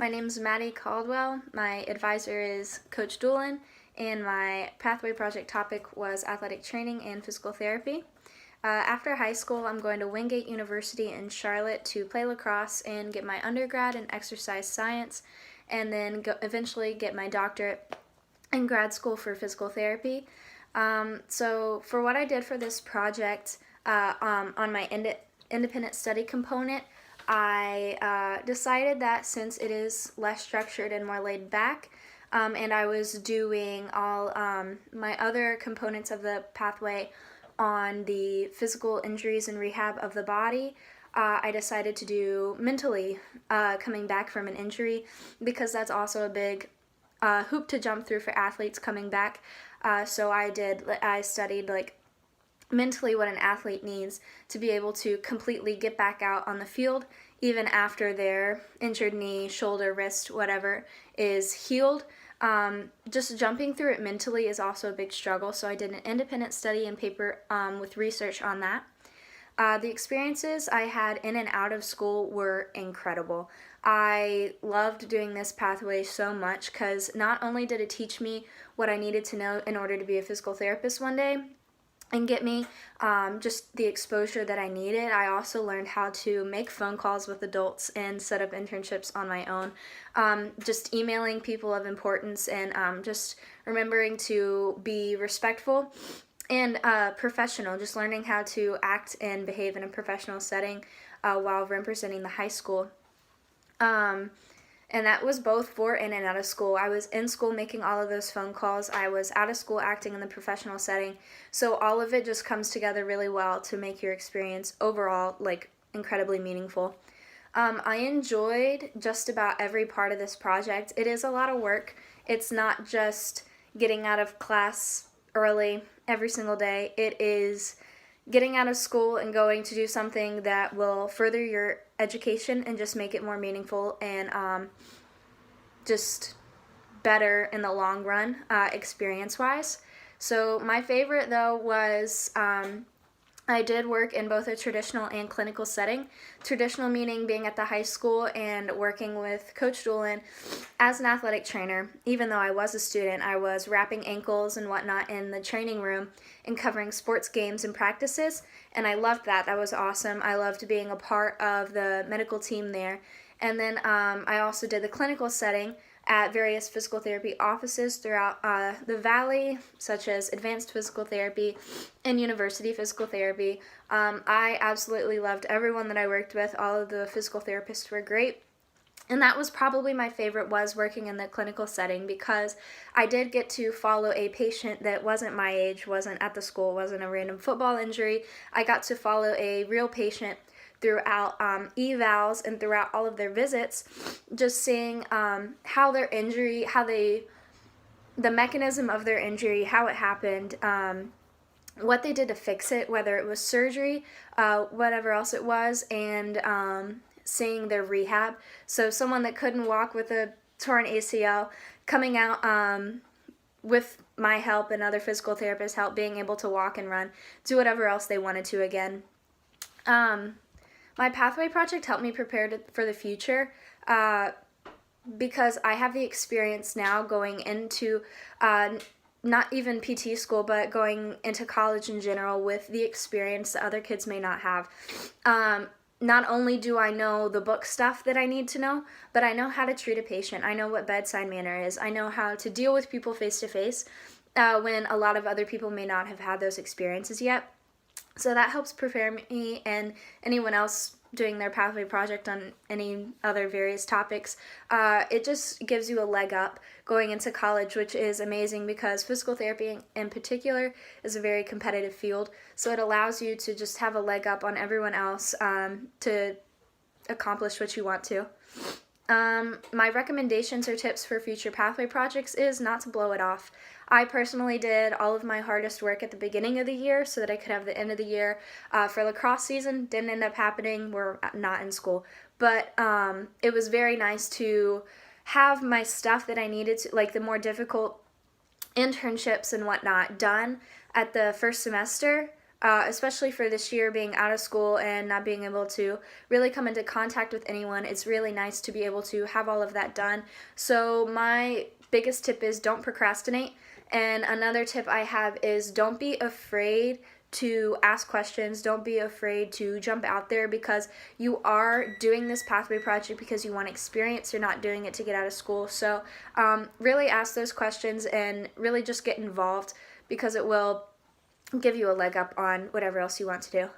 My name's Maddie Caldwell. My advisor is Coach Doolin, and my pathway project topic was athletic training and physical therapy. After high school, I'm going to Wingate University in Charlotte to play lacrosse and get my undergrad in exercise science, and then eventually get my doctorate in grad school for physical therapy. So for what I did for this project, on my independent study component, I decided that since it is less structured and more laid back, and I was doing all my other components of the pathway on the physical injuries and rehab of the body, I decided to do mentally coming back from an injury, because that's also a big hoop to jump through for athletes coming back. So I studied mentally what an athlete needs to be able to completely get back out on the field even after their injured knee, shoulder, wrist, whatever is healed. Just jumping through it mentally is also a big struggle, so I did an independent study and paper with research on that. The experiences I had in and out of school were incredible. I loved doing this pathway so much because not only did it teach me what I needed to know in order to be a physical therapist one day and get me just the exposure that I needed, I also learned how to make phone calls with adults and set up internships on my own. Just emailing people of importance and just remembering to be respectful and professional, just learning how to act and behave in a professional setting while representing the high school. And that was both for in and out of school. I was in school making all of those phone calls. I was out of school acting in the professional setting. So all of it just comes together really well to make your experience overall incredibly meaningful. I enjoyed just about every part of this project. It is a lot of work. It's not just getting out of class early every single day. It is getting out of school and going to do something that will further your education and just make it more meaningful and just better in the long run, experience-wise. So my favorite, though, was I did work in both a traditional and clinical setting. Traditional meaning being at the high school and working with Coach Doolin as an athletic trainer. Even though I was a student, I was wrapping ankles and whatnot in the training room and covering sports games and practices, and I loved that. That was awesome. I loved being a part of the medical team there. And then I also did the clinical setting at various physical therapy offices throughout the Valley, such as advanced physical therapy and university physical therapy. I absolutely loved everyone that I worked with. All of the physical therapists were great. And that was probably my favorite, was working in the clinical setting, because I did get to follow a patient that wasn't my age, wasn't at the school, wasn't a random football injury. I got to follow a real patient throughout evals and throughout all of their visits, just seeing how their injury, the mechanism of their injury, how it happened, what they did to fix it, whether it was surgery, whatever else it was, and seeing their rehab. So someone that couldn't walk with a torn ACL coming out with my help and other physical therapists' help, being able to walk and run, do whatever else they wanted to again. My pathway project helped me prepare for the future because I have the experience now going into not even PT school, but going into college in general with the experience that other kids may not have. Not only do I know the book stuff that I need to know, but I know how to treat a patient. I know what bedside manner is. I know how to deal with people face to face when a lot of other people may not have had those experiences yet. So that helps prepare me and anyone else doing their pathway project on any other various topics. It just gives you a leg up going into college, which is amazing because physical therapy in particular is a very competitive field. So it allows you to just have a leg up on everyone else to accomplish what you want to. My recommendations or tips for future pathway projects is not to blow it off. I personally did all of my hardest work at the beginning of the year so that I could have the end of the year for lacrosse season. Didn't end up happening. We're not in school. But it was very nice to have my stuff that I needed to, like the more difficult internships and whatnot, done at the first semester especially for this year being out of school and not being able to really come into contact with anyone. It's really nice to be able to have all of that done. So my biggest tip is don't procrastinate. And another tip I have is don't be afraid to ask questions. Don't be afraid to jump out there, because you are doing this pathway project because you want experience. You're not doing it to get out of school. So really ask those questions and really just get involved, because it will give you a leg up on whatever else you want to do.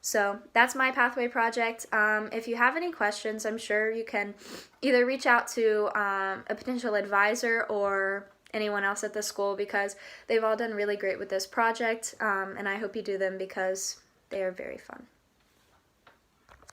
So that's my pathway project. If you have any questions, I'm sure you can either reach out to a potential advisor or anyone else at the school, because they've all done really great with this project, and I hope you do them because they are very fun.